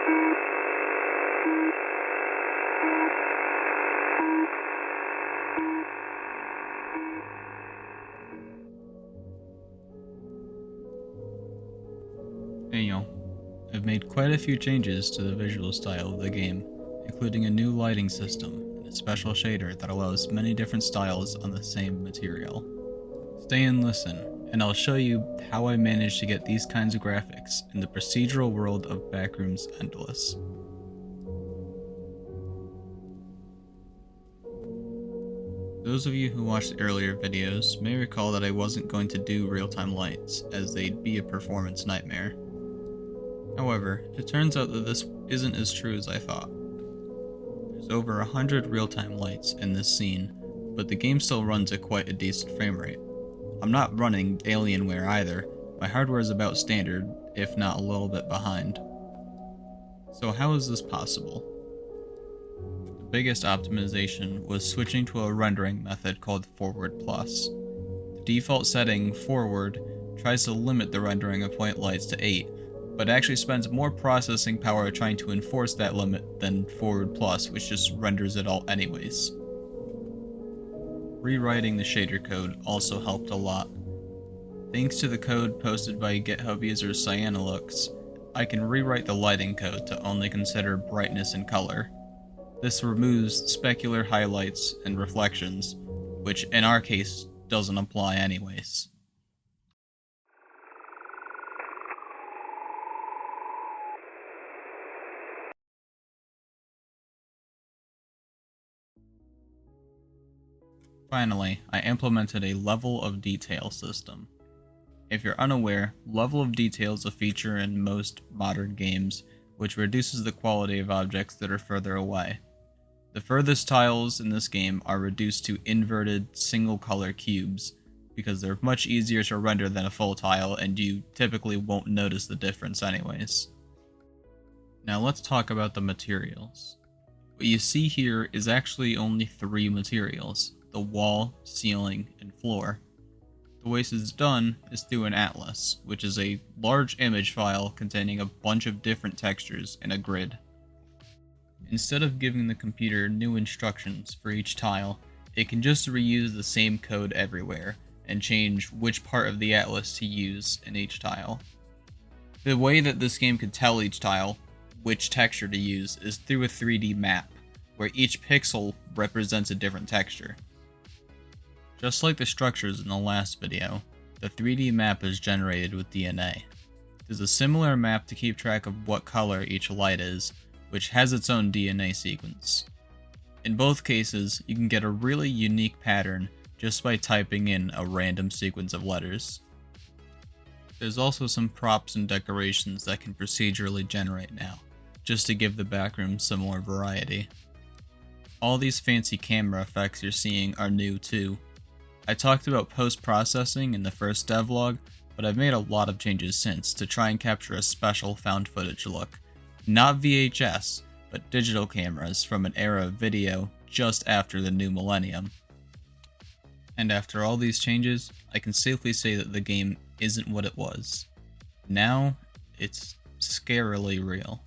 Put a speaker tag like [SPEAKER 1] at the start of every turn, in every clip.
[SPEAKER 1] Hey y'all, I've made quite a few changes to the visual style of the game, including a new lighting system and a special shader that allows many different styles on the same material. Stay and listen, and I'll show you how I managed to get these kinds of graphics in the procedural world of Backrooms Endless. Those of you who watched earlier videos may recall that I wasn't going to do real-time lights, as they'd be a performance nightmare. However, it turns out that this isn't as true as I thought. There's over 100 real-time lights in this scene, but the game still runs at quite a decent frame rate. I'm not running Alienware either, my hardware is about standard, if not a little bit behind. So how is this possible? The biggest optimization was switching to a rendering method called Forward Plus. The default setting, Forward, tries to limit the rendering of white lights to 8, but actually spends more processing power trying to enforce that limit than Forward Plus, which just renders it all anyways. Rewriting the shader code also helped a lot. Thanks to the code posted by GitHub user Cyanilux, I can rewrite the lighting code to only consider brightness and color. This removes specular highlights and reflections, which in our case doesn't apply anyways. Finally, I implemented a level of detail system. If you're unaware, level of detail is a feature in most modern games which reduces the quality of objects that are further away. The furthest tiles in this game are reduced to inverted single color cubes because they're much easier to render than a full tile and you typically won't notice the difference anyways. Now let's talk about the materials. What you see here is actually only 3 materials: the wall, ceiling, and floor. The way this is done is through an atlas, which is a large image file containing a bunch of different textures in a grid. Instead of giving the computer new instructions for each tile, it can just reuse the same code everywhere, and change which part of the atlas to use in each tile. The way that this game can tell each tile which texture to use is through a 3D map, where each pixel represents a different texture. Just like the structures in the last video, the 3D map is generated with DNA. There's a similar map to keep track of what color each light is, which has its own DNA sequence. In both cases, you can get a really unique pattern just by typing in a random sequence of letters. There's also some props and decorations that can procedurally generate now, just to give the backroom some more variety. All these fancy camera effects you're seeing are new too. I talked about post-processing in the first devlog, but I've made a lot of changes since to try and capture a special found footage look. Not VHS, but digital cameras from an era of video just after the new millennium. And after all these changes, I can safely say that the game isn't what it was. Now, it's scarily real.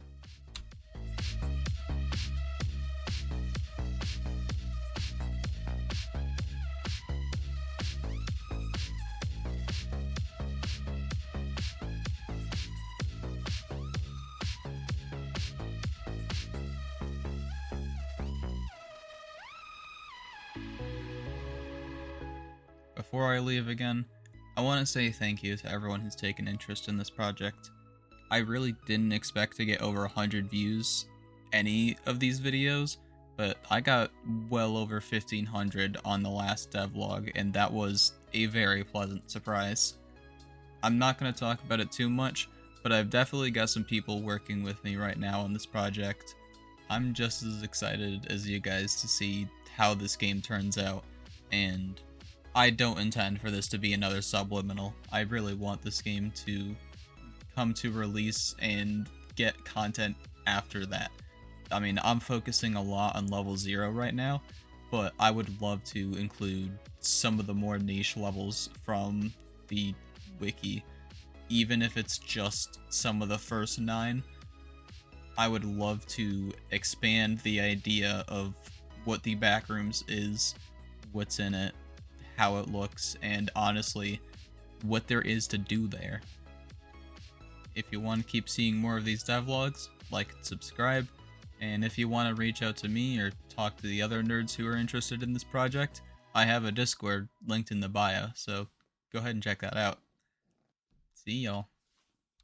[SPEAKER 1] Before I leave again, I want to say thank you to everyone who's taken interest in this project. I really didn't expect to get over 100 views any of these videos, but I got well over 1,500 on the last devlog, and that was a very pleasant surprise. I'm not going to talk about it too much, but I've definitely got some people working with me right now on this project. I'm just as excited as you guys to see how this game turns out, and I don't intend for this to be another Subliminal. I really want this game to come to release and get content after that. I mean, I'm focusing a lot on level 0 right now, but I would love to include some of the more niche levels from the wiki, even if it's just some of the first 9. I would love to expand the idea of what the Backrooms is, what's in it, how it looks, and honestly, what there is to do there. If you want to keep seeing more of these devlogs, like and subscribe, and if you want to reach out to me or talk to the other nerds who are interested in this project, I have a Discord linked in the bio, so go ahead and check that out. See y'all.